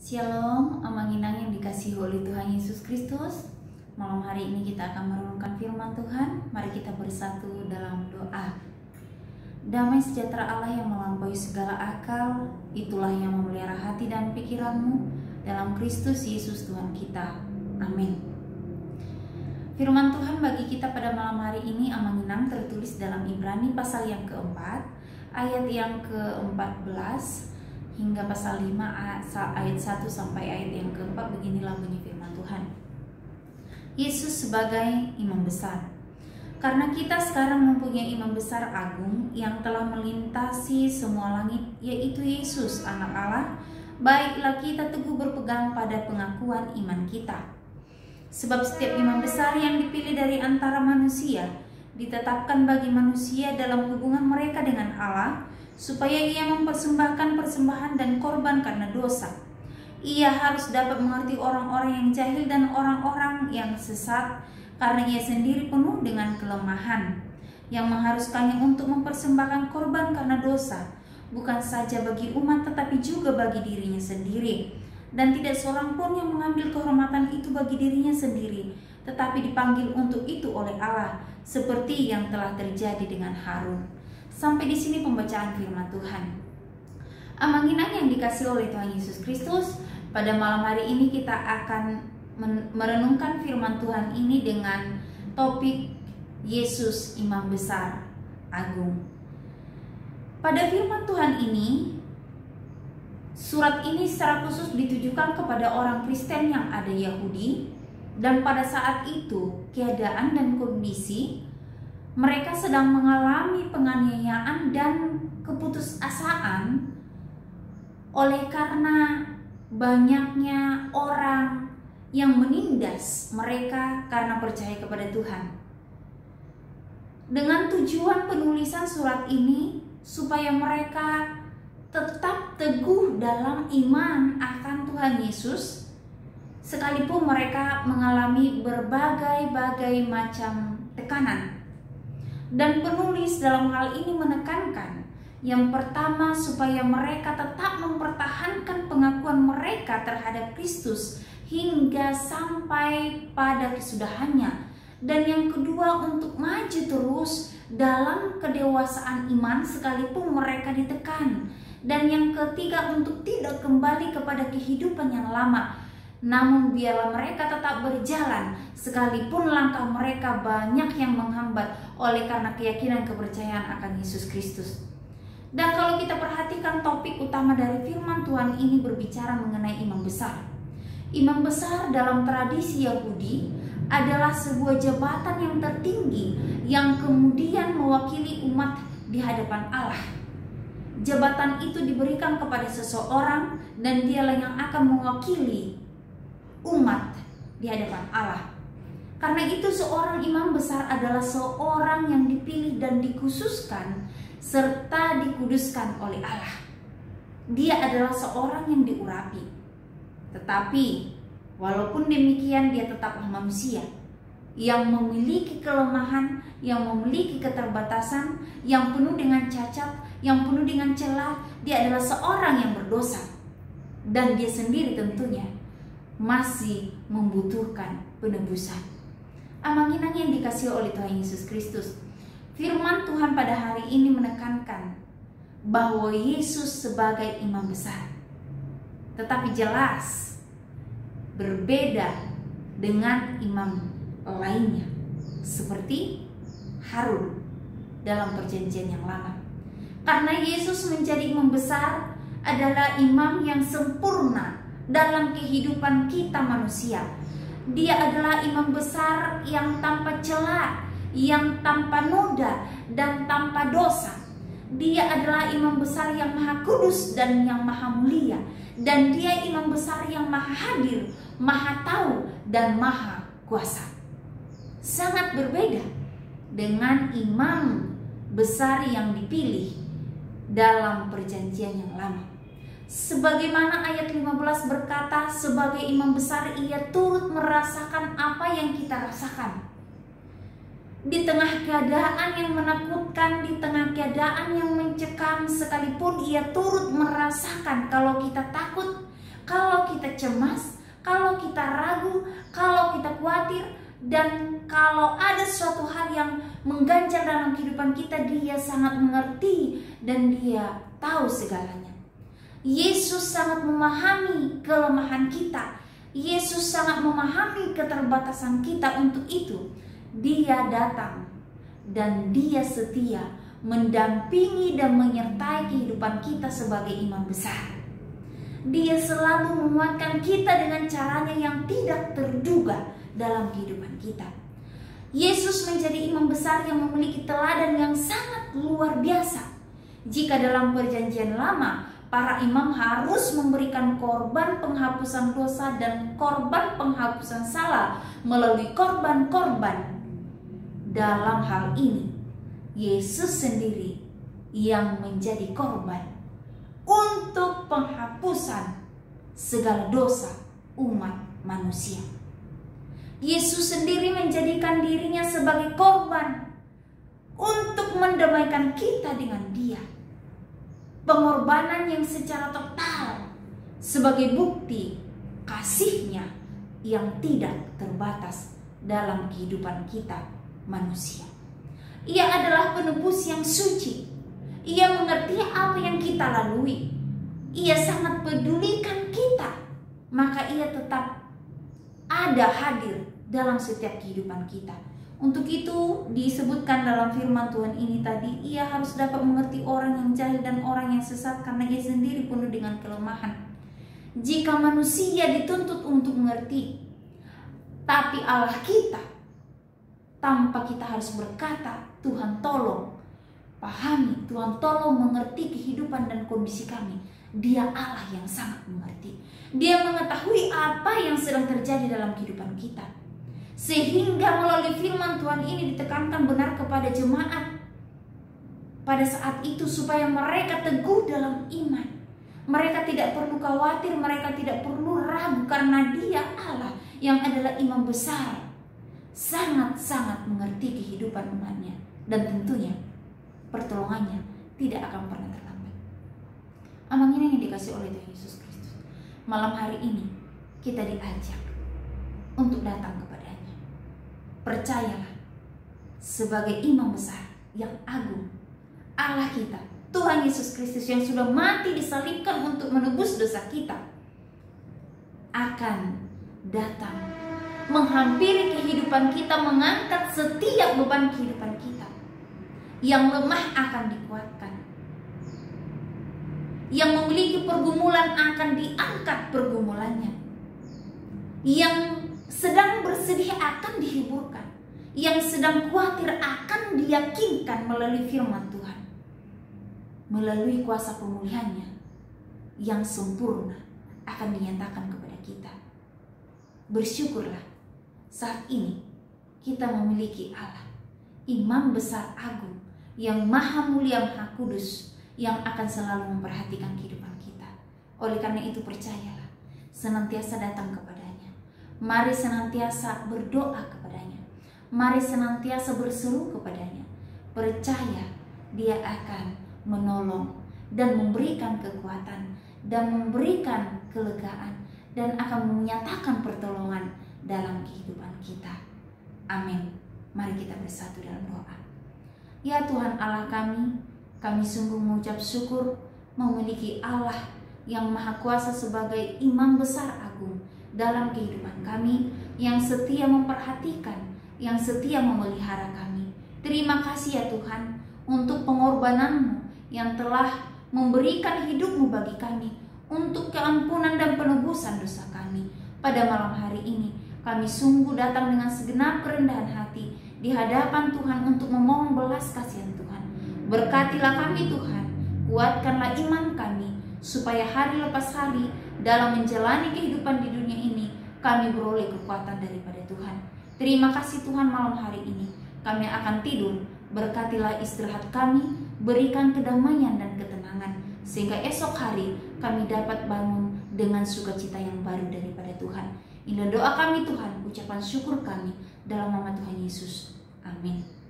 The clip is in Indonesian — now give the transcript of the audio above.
Shalom, amanginang yang dikasihi oleh Tuhan Yesus Kristus. Malam hari ini kita akan merenungkan firman Tuhan. Mari kita bersatu dalam doa. Damai sejahtera Allah yang melampaui segala akal, itulah yang memelihara hati dan pikiranmu dalam Kristus Yesus Tuhan kita. Amin. Firman Tuhan bagi kita pada malam hari ini amanginang tertulis dalam Ibrani pasal yang keempat, ayat yang ke-14 hingga pasal 5 ayat 1 sampai ayat yang keempat. Beginilah bunyi firman Tuhan. Yesus sebagai imam besar. Karena kita sekarang mempunyai imam besar agung yang telah melintasi semua langit, yaitu Yesus anak Allah, baiklah kita teguh berpegang pada pengakuan iman kita. Sebab setiap imam besar yang dipilih dari antara manusia ditetapkan bagi manusia dalam hubungan mereka dengan Allah, supaya ia mempersembahkan persembahan dan korban karena dosa. Ia harus dapat mengerti orang-orang yang jahil dan orang-orang yang sesat, karena ia sendiri penuh dengan kelemahan, yang mengharuskannya untuk mempersembahkan korban karena dosa, bukan saja bagi umat tetapi juga bagi dirinya sendiri. Dan tidak seorang pun yang mengambil kehormatan itu bagi dirinya sendiri, tetapi dipanggil untuk itu oleh Allah, seperti yang telah terjadi dengan Harun. Sampai di sini pembacaan firman Tuhan. Amanginang yang dikasihi oleh Tuhan Yesus Kristus, pada malam hari ini kita akan merenungkan firman Tuhan ini dengan topik Yesus Imam Besar Agung. Pada firman Tuhan ini, surat ini secara khusus ditujukan kepada orang Kristen yang ada Yahudi, dan pada saat itu keadaan dan kondisi mereka sedang mengalami penganiayaan dan keputusasaan oleh karena banyaknya orang yang menindas mereka karena percaya kepada Tuhan. Dengan tujuan penulisan surat ini supaya mereka tetap teguh dalam iman akan Tuhan Yesus, sekalipun mereka mengalami berbagai macam tekanan. Dan penulis dalam hal ini menekankan, yang pertama, supaya mereka tetap mempertahankan pengakuan mereka terhadap Kristus hingga sampai pada kesudahannya. Dan yang kedua, untuk maju terus dalam kedewasaan iman sekalipun mereka ditekan. Dan yang ketiga, untuk tidak kembali kepada kehidupan yang lama, namun biarlah mereka tetap berjalan sekalipun langkah mereka banyak yang menghambat oleh karena keyakinan kepercayaan akan Yesus Kristus. Dan kalau kita perhatikan topik utama dari firman Tuhan ini berbicara mengenai imam besar. Imam besar dalam tradisi Yahudi adalah sebuah jabatan yang tertinggi yang kemudian mewakili umat di hadapan Allah. Jabatan itu diberikan kepada seseorang dan dialah yang akan mewakili umat di hadapan Allah. Karena itu seorang imam besar adalah seorang yang dipilih dan dikhususkan serta dikuduskan oleh Allah. Dia adalah seorang yang diurapi. Tetapi walaupun demikian dia tetaplah manusia yang memiliki kelemahan, yang memiliki keterbatasan, yang penuh dengan cacat, yang penuh dengan celah. Dia adalah seorang yang berdosa. Dan dia sendiri tentunya masih membutuhkan penebusan. Amanginang yang dikasihi oleh Tuhan Yesus Kristus, firman Tuhan pada hari ini menekankan bahwa Yesus sebagai imam besar, tetapi jelas berbeda dengan imam lainnya seperti Harun dalam perjanjian yang lama. Karena Yesus menjadi imam besar adalah imam yang sempurna dalam kehidupan kita manusia. Dia adalah imam besar yang tanpa celah, yang tanpa noda dan tanpa dosa. Dia adalah imam besar yang maha kudus dan yang maha mulia. Dan dia imam besar yang maha hadir, maha tahu dan maha kuasa. Sangat berbeda dengan imam besar yang dipilih dalam perjanjian yang lama. Sebagaimana ayat 15 berkata, sebagai imam besar ia turut merasakan apa yang kita rasakan. Di tengah keadaan yang menakutkan, di tengah keadaan yang mencekam, sekalipun ia turut merasakan kalau kita takut, kalau kita kita cemas, kalau kita ragu, kalau kita khawatir, dan kalau ada suatu hal yang mengganjal dalam kehidupan kita, Dia sangat mengerti dan Dia tahu segalanya. Yesus sangat memahami kelemahan kita. Yesus sangat memahami keterbatasan kita. Untuk itu Dia datang dan Dia setia mendampingi dan menyertai kehidupan kita sebagai imam besar. Dia selalu menguatkan kita dengan caranya yang tidak terduga dalam kehidupan kita. Yesus menjadi imam besar yang memiliki teladan yang sangat luar biasa. Jika dalam perjanjian lama, para imam harus memberikan korban penghapusan dosa dan korban penghapusan salah melalui korban-korban. Dalam hal ini, Yesus sendiri yang menjadi korban untuk penghapusan segala dosa umat manusia. Yesus sendiri menjadikan dirinya sebagai korban untuk mendamaikan kita dengan Dia. Pengorbanan yang secara total sebagai bukti kasih-Nya yang tidak terbatas dalam kehidupan kita manusia. Ia adalah penebus yang suci. Ia mengerti apa yang kita lalui. Ia sangat pedulikan kita. Maka Ia tetap ada hadir dalam setiap kehidupan kita. Untuk itu disebutkan dalam firman Tuhan ini tadi, Ia harus dapat mengerti orang yang jahil dan orang yang sesat karena Ia sendiri penuh dengan kelemahan. Jika manusia dituntut untuk mengerti, tapi Allah kita, tanpa kita harus berkata, Tuhan tolong pahami, Tuhan tolong mengerti kehidupan dan kondisi kami. Dia Allah yang sangat mengerti. Dia mengetahui apa yang sedang terjadi dalam kehidupan kita. Sehingga melalui firman Tuhan ini ditekankan benar kepada jemaat pada saat itu supaya mereka teguh dalam iman. Mereka tidak perlu khawatir, mereka tidak perlu ragu karena Dia Allah yang adalah imam besar. Sangat-sangat mengerti kehidupan umatnya. Dan tentunya pertolongannya tidak akan pernah terlambat. Amannya yang dikasih oleh Tuhan Yesus Kristus, malam hari ini kita diajak untuk datang kepadanya. Percayalah, sebagai imam besar yang agung, Allah kita, Tuhan Yesus Kristus yang sudah mati disalibkan untuk menebus dosa kita, akan datang menghampiri kehidupan kita, mengangkat setiap beban kehidupan kita. Yang lemah akan dikuatkan, yang memiliki pergumulan akan diangkat pergumulannya, yang sedang bersedih akan dihiburkan, yang sedang khawatir akan diyakinkan melalui firman Tuhan, melalui kuasa pemulihannya yang sempurna akan dinyatakan kepada kita. Bersyukurlah saat ini kita memiliki Allah, imam besar agung, yang maha mulia, maha kudus, yang akan selalu memperhatikan kehidupan kita. Oleh karena itu percayalah, senantiasa datang kepadanya. Mari senantiasa berdoa kepadanya. Mari senantiasa berseru kepadanya. Percaya Dia akan menolong dan memberikan kekuatan dan memberikan kelegaan dan akan menyatakan pertolongan dalam kehidupan kita. Amin. Mari kita bersatu dalam doa. Ya Tuhan Allah kami sungguh mengucap syukur memiliki Allah yang maha kuasa sebagai imam besar agung dalam kehidupan kami, yang setia memperhatikan, yang setia memelihara kami. Terima kasih ya Tuhan untuk pengorbanan-Mu yang telah memberikan hidup-Mu bagi kami untuk keampunan dan penebusan dosa kami. Pada malam hari ini kami sungguh datang dengan segenap kerendahan hati di hadapan Tuhan untuk memohon belas kasihan Tuhan. Berkatilah kami Tuhan, kuatkanlah iman kami, supaya hari lepas hari dalam menjalani kehidupan di dunia ini kami beroleh kekuatan daripada Tuhan. Terima kasih Tuhan, malam hari ini kami akan tidur. Berkatilah istirahat kami, berikan kedamaian dan ketenangan, sehingga esok hari kami dapat bangun dengan sukacita yang baru daripada Tuhan. Inilah doa kami Tuhan, ucapan syukur kami dalam nama Tuhan Yesus. Amin.